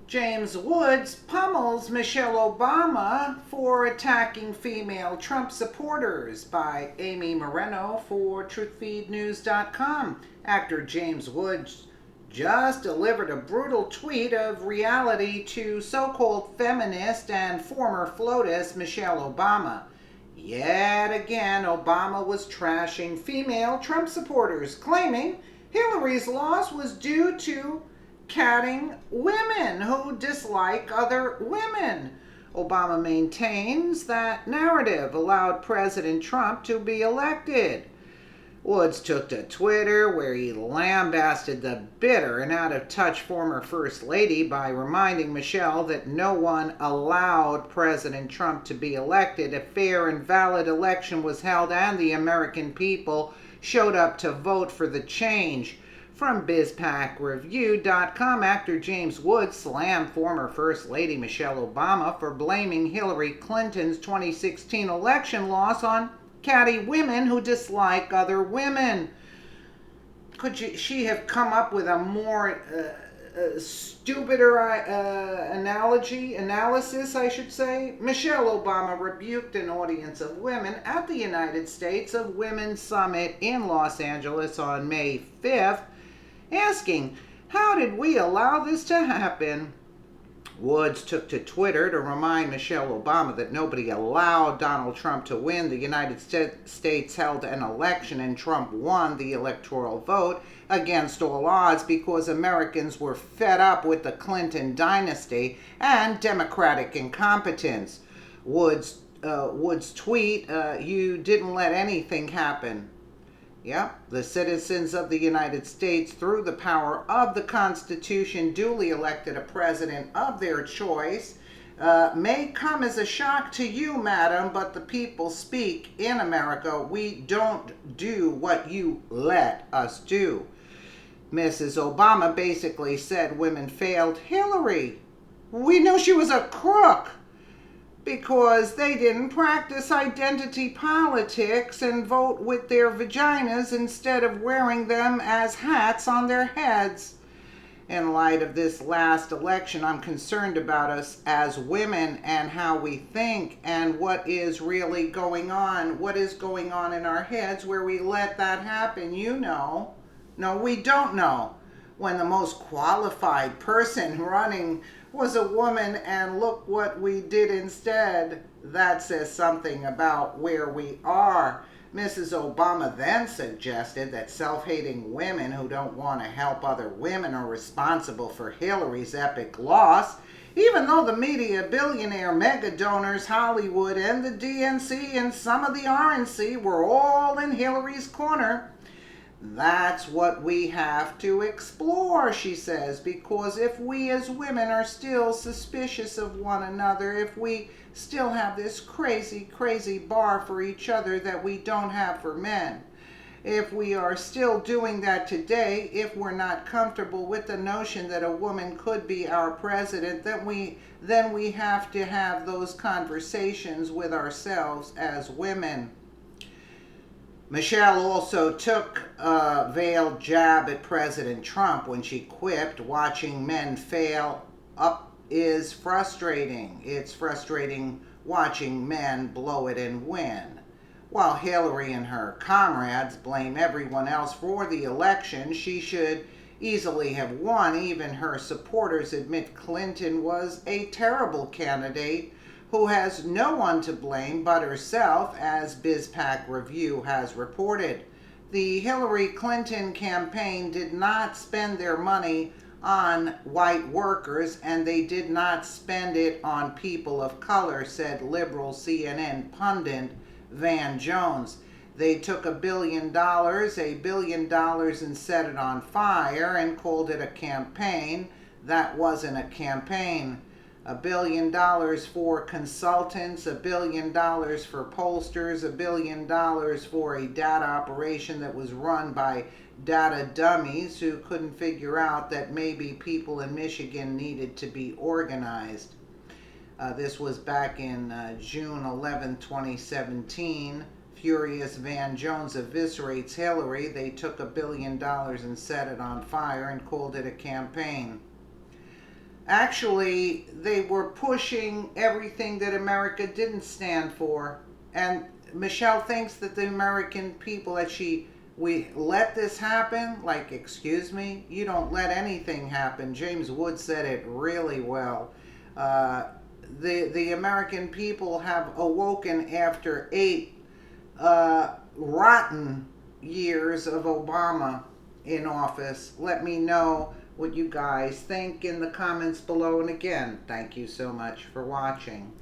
James Woods pummels Michelle Obama for attacking female Trump supporters, by Amy Moreno for TruthFeedNews.com. Actor James Woods just delivered a brutal tweet of reality to so-called feminist and former FLOTUS Michelle Obama. Yet again, Obama was trashing female Trump supporters, claiming Hillary's loss was due to catting women who dislike other women. Obama maintains that narrative allowed President Trump to be elected. Woods took to Twitter, where he lambasted the bitter and out-of-touch former First Lady by reminding Michelle that no one allowed President Trump to be elected. A fair and valid election was held, and the American people showed up to vote for the change. From BizPackReview.com, actor James Woods slammed former First Lady Michelle Obama for blaming Hillary Clinton's 2016 election loss on catty women who dislike other women. Could she have come up with a more stupider analysis, I should say? Michelle Obama rebuked an audience of women at the United States of Women Summit in Los Angeles on May 5th, asking, "How did we allow this to happen?" Woods took to Twitter to remind Michelle Obama that nobody allowed Donald Trump to win. The United States held an election and Trump won the electoral vote against all odds because Americans were fed up with the Clinton dynasty and Democratic incompetence. Woods' tweet, "You didn't let anything happen." Yep, the citizens of the United States, through the power of the Constitution, duly elected a president of their choice. May come as a shock to you, madam, but the people speak in America. We don't do what you let us do. Mrs. Obama basically said women failed Hillary. We knew she was a crook because they didn't practice identity politics and vote with their vaginas instead of wearing them as hats on their heads. In light of this last election, I'm concerned about us as women and how we think and what is really going on. What is going on in our heads where we let that happen? You know. No, we don't know. When the most qualified person running was a woman, and look what we did instead. That says something about where we are. Mrs. Obama then suggested that self-hating women who don't want to help other women are responsible for Hillary's epic loss, even though the media, billionaire, mega donors, Hollywood, and the DNC and some of the RNC were all in Hillary's corner. That's what we have to explore, she says, because if we as women are still suspicious of one another, if we still have this crazy bar for each other that we don't have for men, if we are still doing that today, if we're not comfortable with the notion that a woman could be our president, then we have to have those conversations with ourselves as women. Michelle also took a veiled jab at President Trump when she quipped, "Watching men fail up is frustrating. It's frustrating watching men blow it and win." While Hillary and her comrades blame everyone else for the election, she should easily have won. Even her supporters admit Clinton was a terrible candidate who has no one to blame but herself, as BizPack Review has reported. The Hillary Clinton campaign did not spend their money on white workers, and they did not spend it on people of color, said liberal CNN pundit Van Jones. They took $1 billion, and set it on fire and called it a campaign. That wasn't a campaign. $1 billion for consultants, $1 billion for pollsters, $1 billion for a data operation that was run by data dummies who couldn't figure out that maybe people in Michigan needed to be organized. This was back in June 11, 2017. Furious Van Jones eviscerates Hillary. They took $1 billion and set it on fire and called it a campaign. Actually, they were pushing everything that America didn't stand for. And Michelle thinks that the American people, that we let this happen. Like, excuse me, you don't let anything happen. James Wood said it really well. Uh, the American people have awoken after 8 rotten years of Obama in office. Let me know what you guys think in the comments below. And again, thank you so much for watching.